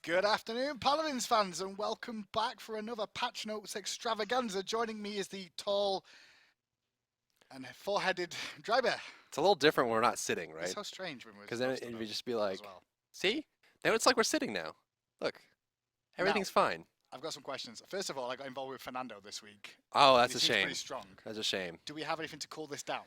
Good afternoon, Paladins fans, and welcome back for another Patch Notes extravaganza. Joining me is the tall and four-headed dry bear. It's a little different when we're not sitting, right? It's so strange when we're Because then it would just be like, well. see? Now it's like we're sitting now. Look, everything's fine. I've got some questions. First of all, I got involved with Fernando this week. Oh, that's He a seems shame. pretty strong. That's a shame. Do we have anything to cool this down?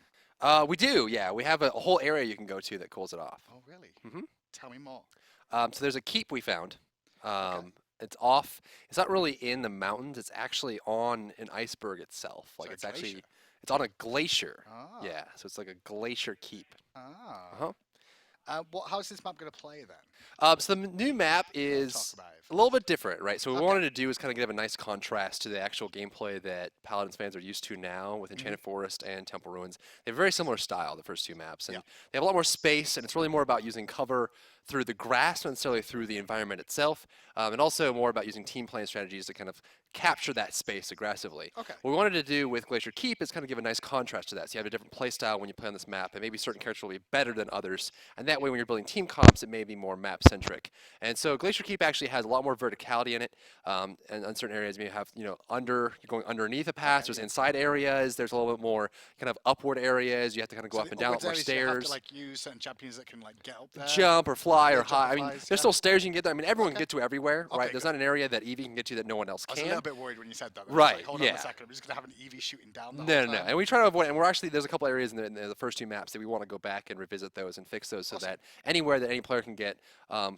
We do, yeah. We have a whole area you can go to that cools it off. Oh, really? Mm-hmm. Tell me more. So there's a keep we found. Okay. It's off. It's not really in the mountains. It's actually on an iceberg itself. Like So it's a actually, glacier. it's on a glacier. Ah. Yeah. So it's like a glacier keep. Ah. Uh-huh. How's this map going to play then? So the new map is Talk about it a little bit different, right? So what we Okay. wanted to do is kind of give a nice contrast to the actual gameplay that Paladins fans are used to now with Enchanted Forest and Temple Ruins. They have a very similar style, the first two maps, and they have a lot more space, and it's really more about using cover through the grass, not necessarily through the environment itself, and also more about using team playing strategies to kind of capture that space aggressively. Okay. What we wanted to do with Glacier Keep is kind of give a nice contrast to that. So you have a different play style when you play on this map, and maybe certain characters will be better than others, and that way when you're building team comps, it may be more map-centric. And so Glacier Keep actually has a lot more verticality in it, and in certain areas you have, you're going underneath a pass, there's inside areas, there's a little bit more kind of upward areas, you have to kind of go up and down, more stairs. You have to like use certain champions that can like get up there. Jump or fly or high. I mean, flies, there's still stairs you can get there. I mean, everyone can get to everywhere, Okay, right? There's not an area that Eevee can get to that no one else I was can. a little bit worried when you said that. Right, Like, hold yeah. on a second, I'm just going to have an Eevee shooting down the No, whole no, no. time. And we try to avoid, and we're actually, there's a couple areas in the first two maps that we want to go back and revisit those and fix those so that anywhere that any player can get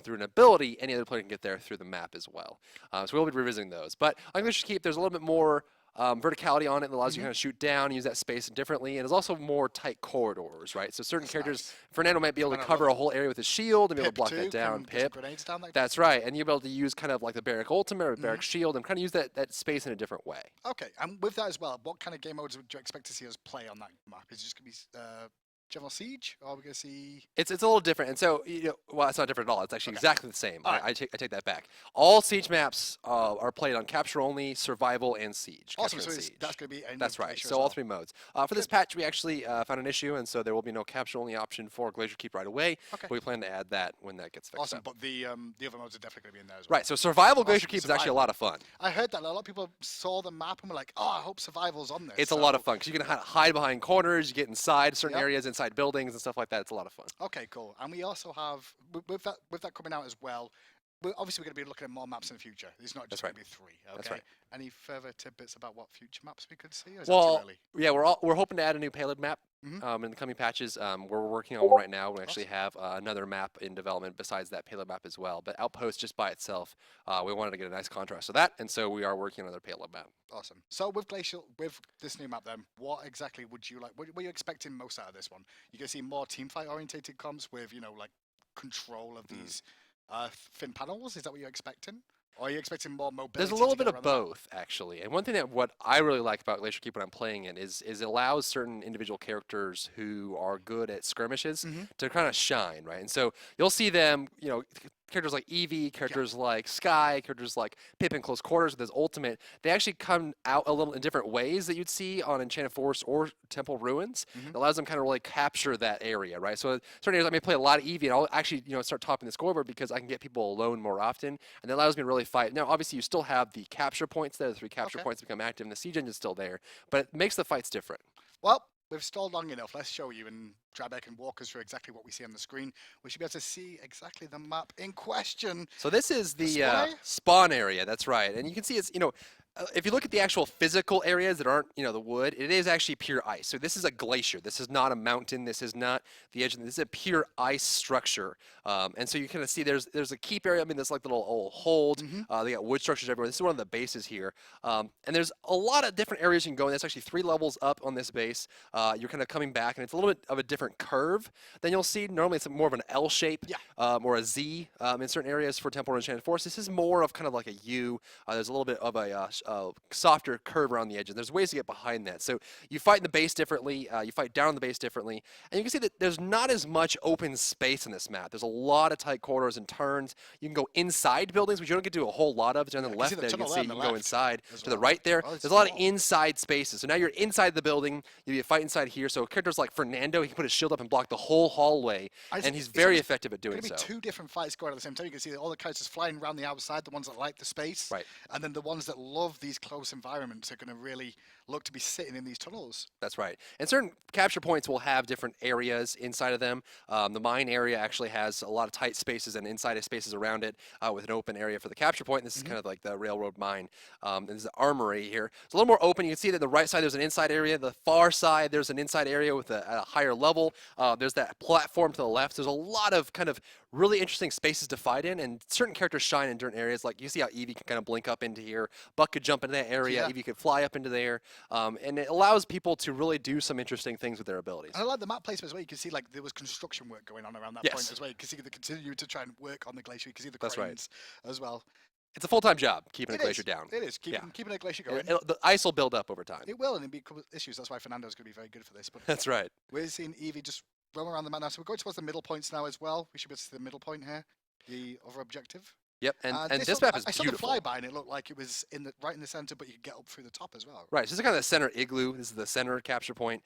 through an ability, any other player can get there through the map as well. So we'll be revisiting those. But on Glacier Keep, there's a little bit more verticality on it that allows you to kind of shoot down, use that space differently, and there's also more tight corridors, right? So certain characters, Fernando might be able to cover a whole area with his shield and be able to block that down. Pip. Grenades down like That's right, and you'll be able to use kind of like the Barrack Ultimate or Barrack Shield and kind of use that space in a different way. Okay, and with that as well, what kind of game modes would you expect to see us play on that map? Is it just going to be General Siege, or are we going to see... It's a little different, and so, well, it's not different at all. It's actually exactly the same. I take that back. All Siege maps are played on Capture Only, Survival, and Siege. Awesome, Capture so and Siege. that's going to be... That's right, so all three modes. For this patch, we actually found an issue, and so there will be no Capture Only option for Glacier Keep right away, but we plan to add that when that gets fixed up. But the other modes are definitely going to be in there as well. Right, so Survival Glacier Keep is actually a lot of fun. I heard that. A lot of people saw the map and were like, oh, I hope Survival's on this. It's a lot of fun, because you can hide behind corners, you get inside certain areas, inside buildings and stuff like that. It's a lot of fun. Okay, cool. And we also have, with that coming out as well, we're going to be looking at more maps in the future. It's not just going to be 3. Okay? That's right. Any further tidbits about what future maps we could see? Or is well, that too early? yeah, we're hoping to add a new payload map in the coming patches. We're working on one right now. We actually have another map in development besides that payload map as well. But Outpost just by itself, we wanted to get a nice contrast to that, and so we are working on another payload map. Awesome. So with Glacial, with this new map then, what exactly would you like? What are you expecting most out of this one? You going to see more teamfight orientated comps with, like control of these thin panels? Is that what you're expecting? Or are you expecting more mobility? There's a little bit of both, actually. And one thing what I really like about Glacier Keep when I'm playing it is it allows certain individual characters who are good at skirmishes to kind of shine, right? And so you'll see them, characters like Eevee, characters like Sky, characters like Pip in close quarters with his ultimate, they actually come out a little in different ways that you'd see on Enchanted Forest or Temple Ruins. It allows them kind of really capture that area, right? So certain areas I may play a lot of Eevee and I'll actually, start topping the scoreboard because I can get people alone more often, and that allows me to really fight. Now, obviously, you still have the capture points there, the 3 capture points become active, and the siege engine's still there, but it makes the fights different. Well, we've stalled long enough. Let's show you, and Drybeck can walk us through exactly what we see on the screen. We should be able to see exactly the map in question. So this is the spawn area. That's right, and you can see it's if you look at the actual physical areas that aren't, the wood, it is actually pure ice. So this is a glacier. This is not a mountain. This is not the edge. This is a pure ice structure. And so you kind of see there's a keep area. I mean, this like little old hold. They got wood structures everywhere. This is one of the bases here. And there's a lot of different areas you can go in. That's actually 3 levels up on this base. You're kind of coming back, and it's a little bit of a different curve than you'll see. Normally, it's more of an L shape or a Z in certain areas for Temple and Enchanted Forest. This is more of kind of like a U. There's a little bit of a softer curve around the edges. There's ways to get behind that. So you fight in the base differently. You fight down on the base differently. And you can see that there's not as much open space in this map. There's a lot of tight corridors and turns. You can go inside buildings, which you don't get to do a whole lot of. On the left there, you can see you can go inside. To the right there, there's a lot of inside spaces. So now you're inside the building. You fight inside here. So characters like Fernando, he can put his shield up and block the whole hallway. And he's very effective at doing so. There's going to be 2 different fights going on at the same time. You can see all the characters flying around the outside, the ones that like the space. Right. And then the ones that love these close environments are going to really look to be sitting in these tunnels. That's right. And certain capture points will have different areas inside of them. The mine area actually has a lot of tight spaces and inside spaces around it with an open area for the capture point. This is kind of like the railroad mine. There's the armory here. It's a little more open. You can see that the right side there's an inside area. The far side there's an inside area with a higher level. There's that platform to the left. There's a lot of kind of really interesting spaces to fight in, and certain characters shine in different areas. Like you see how Eevee can kind of blink up into here. Buck could jump into that area. Eevee could fly up into there. And it allows people to really do some interesting things with their abilities. And I like the map placement as well. You can see like there was construction work going on around that point as well. You can see they continue to try and work on the glacier. You can see the cranes as well. It's a full-time job keeping a glacier down. It is keeping a glacier going. The ice will build up over time. It will, and it'll be issues. That's why Fernando's going to be very good for this. But that's right. We're seeing Eevee just roam around the map now. So we're going towards the middle points now as well. We should be able to see the middle point here, the other objective. Yep, and this map is beautiful. I saw the flyby, and it looked like it was right in the center, but you could get up through the top as well. Right, so this is kind of the center igloo. This is the center capture point.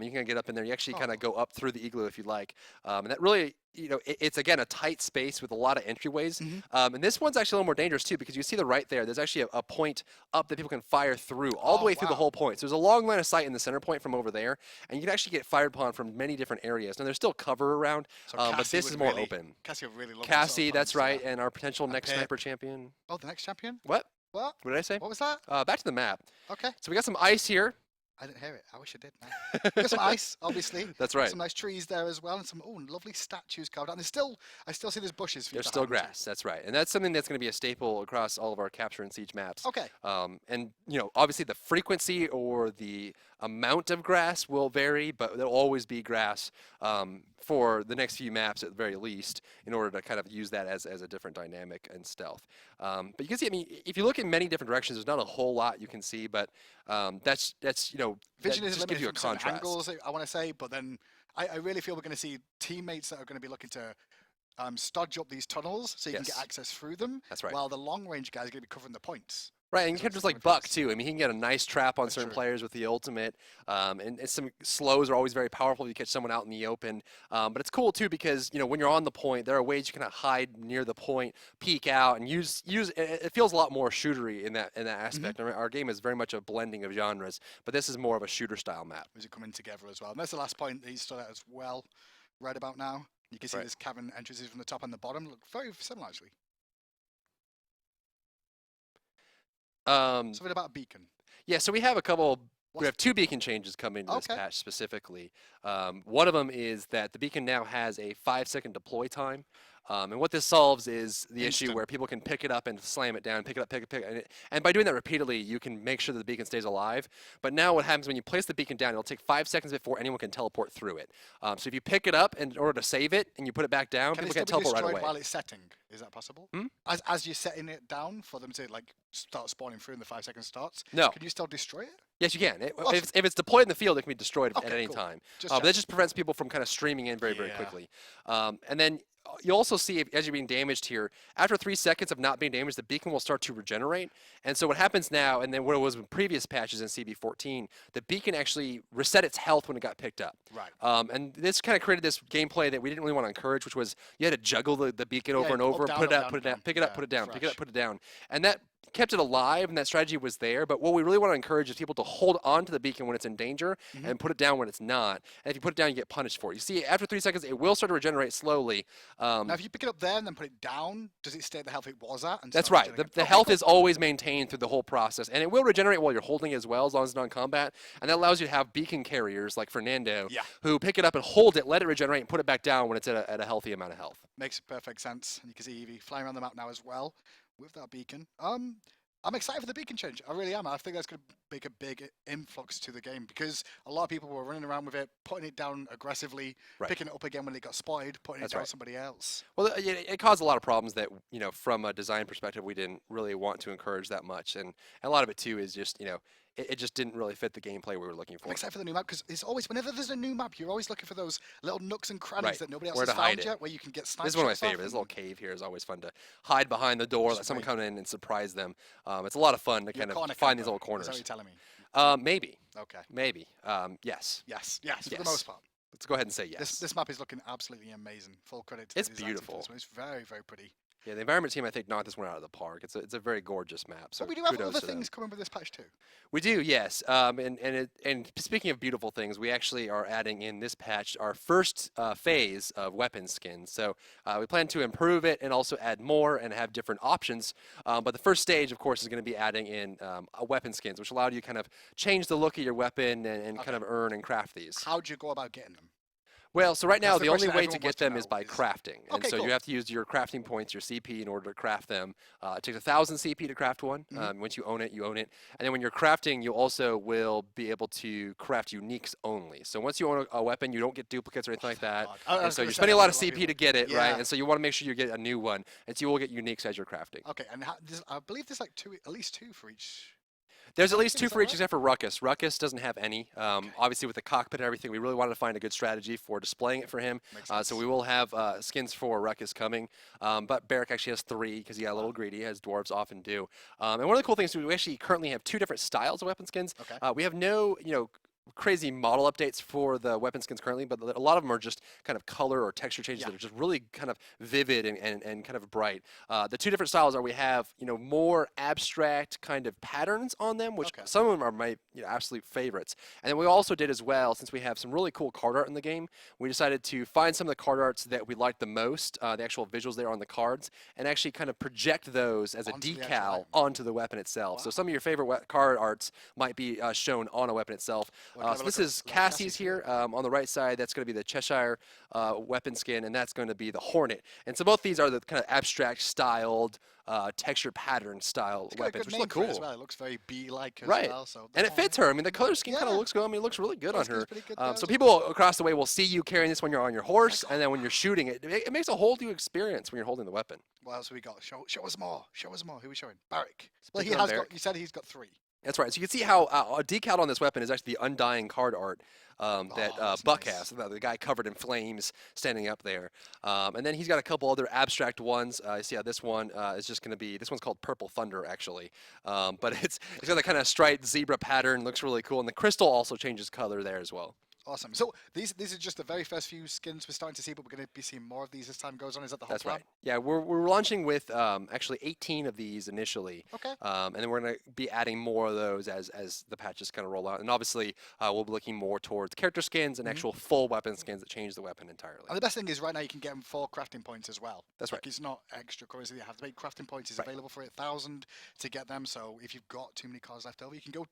You can get up in there. You actually kind of go up through the igloo if you like. And that really, it's again a tight space with a lot of entryways. And this one's actually a little more dangerous too, because you see the right there. There's actually a point up that people can fire through all the way through the whole point. So there's a long line of sight in the center point from over there, and you can actually get fired upon from many different areas. Now there's still cover around, but this is more open. Cassie would really love Cassie, that's right, and our potential next sniper champion. Oh, the next champion? What? What? What did I say? What was that? Back to the map. Okay. So we got some ice here. I didn't hear it. I wish I did. No. We got some ice, obviously. That's right. Some nice trees there as well, and some lovely statues carved out. And I still see there's bushes. There's still grass. That's right, and that's something that's going to be a staple across all of our capture and siege maps. Okay. And obviously the frequency or the amount of grass will vary, but there'll always be grass for the next few maps at the very least, in order to kind of use that as a different dynamic and stealth. But you can see, I mean, if you look in many different directions, there's not a whole lot you can see, but that's vision that is just gives you a contrast. Angles, I want to say, but then I really feel we're going to see teammates that are going to be looking to stodge up these tunnels so you can get access through them. That's right. While the long range guys are going to be covering the points. Right, and characters like Buck too. I mean, he can get a nice trap on certain players with the ultimate, and some slows are always very powerful if you catch someone out in the open. But it's cool too because when you're on the point, there are ways you can kind of hide near the point, peek out, and use. It feels a lot more shootery in that aspect. Our game is very much a blending of genres, but this is more of a shooter style map. Is it coming together as well? And that's the last point that he stood out as well, right about now. You can see this cavern entrances from the top and the bottom look very similar actually. Something about a beacon. Yeah, so we have we have 2 beacon changes coming to this patch specifically. One of them is that the beacon now has a 5-second deploy time. And what this solves is the issue where people can pick it up and slam it down, pick it up, and by doing that repeatedly, you can make sure that the beacon stays alive. But now what happens when you place the beacon down, it'll take 5 seconds before anyone can teleport through it. So if you pick it up in order to save it and you put it back down, people can't teleport right away. While it's setting? Is that possible? As you're setting it down for them to start spawning through and the 5 seconds starts? No. Can you still destroy it? Yes, you can. If it's deployed in the field, it can be destroyed at any time. But that just prevents people from kind of streaming in very, very quickly. And then you also see, as you're being damaged here, after 3 seconds of not being damaged, the beacon will start to regenerate. And so what happens now, and then what it was in previous patches in CB14, the beacon actually reset its health when it got picked up. Right. And this kind of created this gameplay that we didn't really want to encourage, which was you had to juggle the beacon over and over, put it out, put it down, pick it up, put it down, pick it up, put it down. And that kept it alive, and that strategy was there. But what we really want to encourage is people to hold on to the beacon when it's in danger and put it down when it's not. And if you put it down, you get punished for it. You see, after 3 seconds, it will start to regenerate slowly. Now, if you pick it up there and then put it down, does it stay at the health it was at? And that's right. The health is always maintained through the whole process, and it will regenerate while you're holding it as well, as long as it's not in combat. And that allows you to have beacon carriers like Fernando, who pick it up and hold it, let it regenerate, and put it back down when it's at a healthy amount of health. Makes perfect sense. And you can see Eevee flying around the map now as well with that beacon. I'm excited for the beacon change. I really am. I think that's going to make a big influx to the game because a lot of people were running around with it, putting it down aggressively, Right. picking it up again when it got spotted, putting That's it down right. somebody else. Well, it caused a lot of problems that, from a design perspective, we didn't really want to encourage that much. And a lot of it, too, is just, it just didn't really fit the gameplay we were looking I'm for. excited for the new map because it's always, whenever there's a new map, you're always looking for those little nooks and crannies Right. that nobody else Where has to hide found it. yet, where you can get sniped. This is one of my favorites. This little cave here is always fun to hide behind the door, let someone come in and surprise them. It's a lot of fun to kind of find these little corners. Is that what you're telling me? Maybe. Okay. Maybe. Yes. Yes, for the Yes. most part. Let's go ahead and say yes. This map is looking absolutely amazing. Full credit to the It's design team for beautiful. this one. It's very, very pretty. Yeah, the environment team, I think, knocked this one out of the park. It's a very gorgeous map. So But we do have kudos other to them. things coming with this patch too. We do, yes. And speaking of beautiful things, we actually are adding in this patch our first phase of weapon skins. So we plan to improve it and also add more and have different options. But the first stage, of course, is going to be adding in weapon skins, which allowed you to kind of change the look of your weapon and kind of earn and craft these. How do you go about getting them? Well, so right now That's the the only question way everyone to get wants to them is know by is- crafting. And Okay, so cool. you have to use your crafting points, your CP, in order to craft them. It takes 1,000 CP to craft one. Once you own it, you own it. And then when you're crafting, you also will be able to craft uniques only. So once you own a weapon, you don't get duplicates or anything like that. God. I And was so gonna you're say spending a that lot of for a lot of CP to people. get it, right? Yeah. And so you want to make sure you get a new one. And so you will get uniques as you're crafting. Okay, and I believe there's like at least two for each. There's at least think two is that for each right? except for Ruckus. Ruckus doesn't have any. Obviously, with the cockpit and everything, we really wanted to find a good strategy for displaying it for him. Makes So sense. we will have skins for Ruckus coming. But Barrack actually has 3 because he got a little greedy, as dwarves often do. And one of the cool things is we actually currently have 2 different styles of weapon skins. Okay. We have no, crazy model updates for the weapon skins currently, but a lot of them are just kind of color or texture changes that are just really kind of vivid and kind of bright. The 2 different styles are we have, more abstract kind of patterns on them, which Okay. some of them are my absolute favorites. And then we also did as well, since we have some really cool card art in the game, we decided to find some of the card arts that we liked the most, the actual visuals there on the cards, and actually kind of project those as a Onto the actual decal item. onto the weapon itself. So some of your favorite card arts might be shown on a weapon itself. Well, can I have So a this look at is like Cassie's Cassie's here on the right side. That's going to be the Cheshire weapon skin, and that's going to be the Hornet. And so both these are the kind of abstract styled, texture pattern style It's got a weapons, good which name look for it cool. as well. It looks very bee-like as Right. well. So And it fits her. I mean, the color scheme kind of Yeah. looks good. I mean, it looks really good Color on scheme's her. pretty good there So as people across the way will see you carrying this when you're on your horse, and then when you're shooting it, it makes a whole new experience when you're holding the weapon. What else have we got? Show us more. Show us more. Who are we showing? Barrack. Well, he picking on has Barrack. got. You said he's got 3. That's right. So you can see how decaled on this weapon is actually the Undying card art that that's Buck nice. has. The guy covered in flames standing up there. And then he's got a couple other abstract ones. You see how this one is just going to be, this one's called Purple Thunder, actually. But it's got that kind of striped zebra pattern. Looks really cool. And the crystal also changes color there as well. Awesome. So these are just the very first few skins we're starting to see, but we're going to be seeing more of these as time goes on. Is that the whole That's plan? right. Yeah, we're launching with actually 18 of these initially. Okay. And then we're going to be adding more of those as the patches kind of roll out. And obviously, we'll be looking more towards character skins and actual full weapon skins that change the weapon entirely. And the best thing is right now you can get them for crafting points as well. That's Like right. it's not extra currency that you have to make. Crafting points is Right. available for 1,000 to get them. So if you've got too many cards left over, you can go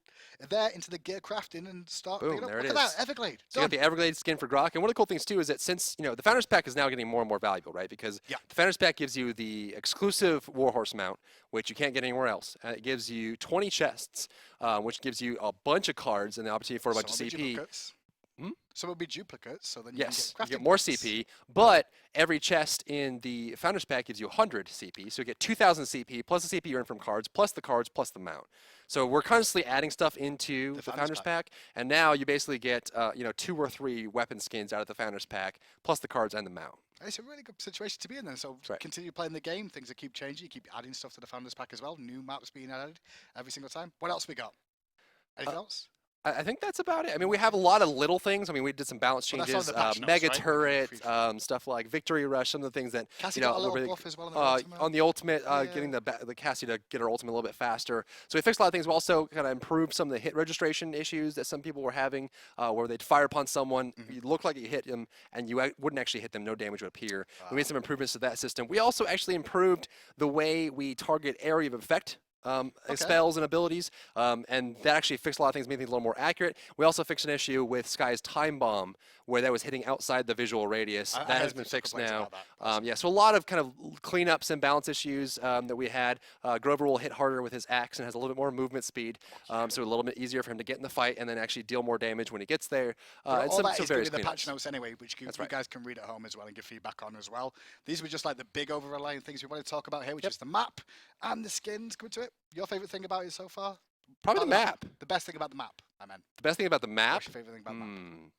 there into the gear crafting and start Boom, picking up. there it Look at is. that, Everglade. So you got Done. the Everglade skin for Grok, and one of the cool things too is that since the Founders Pack is now getting more and more valuable, right? Because Yeah. the Founders Pack gives you the exclusive Warhorse mount, which you can't get anywhere else. It gives you 20 chests, which gives you a bunch of cards and the opportunity for a bunch Some of will be CP. duplicates. Hmm? Some will be duplicates, so then you Yes, can you get get crafting more points. CP, but every chest in the Founders Pack gives you 100 CP, so you get 2,000 CP plus the CP you earn from cards, plus the cards, plus the mount. So we're constantly adding stuff into the Founders Pack, and now you basically get 2 or 3 weapon skins out of the Founders Pack, plus the cards and the mount. It's a really good situation to be in then. So right. continue playing the game. Things that keep changing. You keep adding stuff to the Founders Pack as well. New maps being added every single time. What else we got? Anything else? I think that's about it. I mean, we have a lot of little things. I mean, we did some balance Well, that's changes, on the patch notes, mega right? turret, stuff like Victory Rush, some of the things that Cassie you know got a little really- buff as well on the ultimate. on the ultimate, Yeah. getting the Cassie to get her ultimate a little bit faster. So we fixed a lot of things. We also kind of improved some of the hit registration issues that some people were having, where they'd fire upon someone, you look like you hit them, and you wouldn't actually hit them. No damage would appear. We made some improvements to that system. We also actually improved the way we target area of effect spells and abilities, and that actually fixed a lot of things, made things a little more accurate. We also fixed an issue with Sky's Time Bomb, where that was hitting outside the visual radius. That has been fixed now. Yeah, so a lot of kind of cleanups and balance issues that we had. Grover will hit harder with his axe and has a little bit more movement speed, so a little bit easier for him to get in the fight and then actually deal more damage when he gets there. And all that is going to be the cleanups. patch notes anyway, which you guys can read at home as well and give feedback on as well. These were just like the big overlying things we want to talk about here, which is the map and the skins. Coming to it, your favorite thing about it so far? Probably the map. The best thing about the map, I meant. The best thing about the map? What's your favorite thing about the map?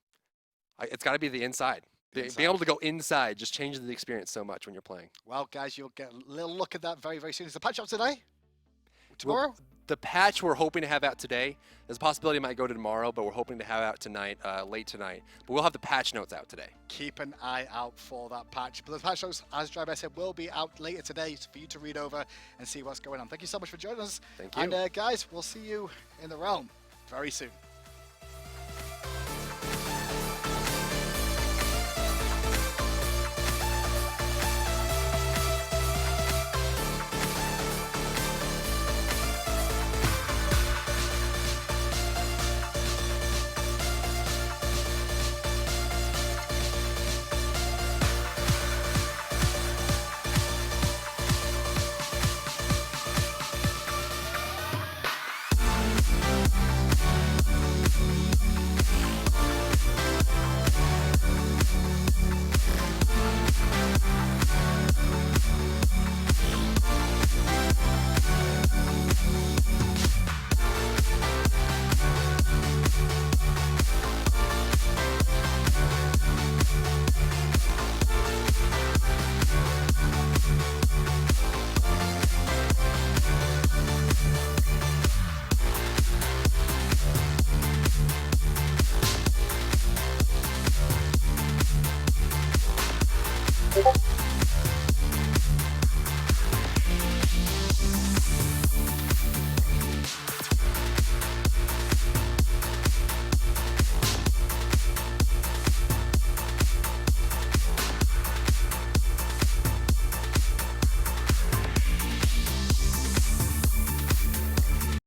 It's got to be the inside. Being able to go inside just changes the experience so much when you're playing. Well, guys, you'll get a little look at that very, very soon. Is the patch out today? Tomorrow? The patch we're hoping to have out today. There's a possibility it might go to tomorrow, but we're hoping to have out tonight, late tonight. But we'll have the patch notes out today. Keep an eye out for that patch. But the patch notes, as Driver said, will be out later today for you to read over and see what's going on. Thank you so much for joining us. Thank you. And guys, we'll see you in the realm very soon.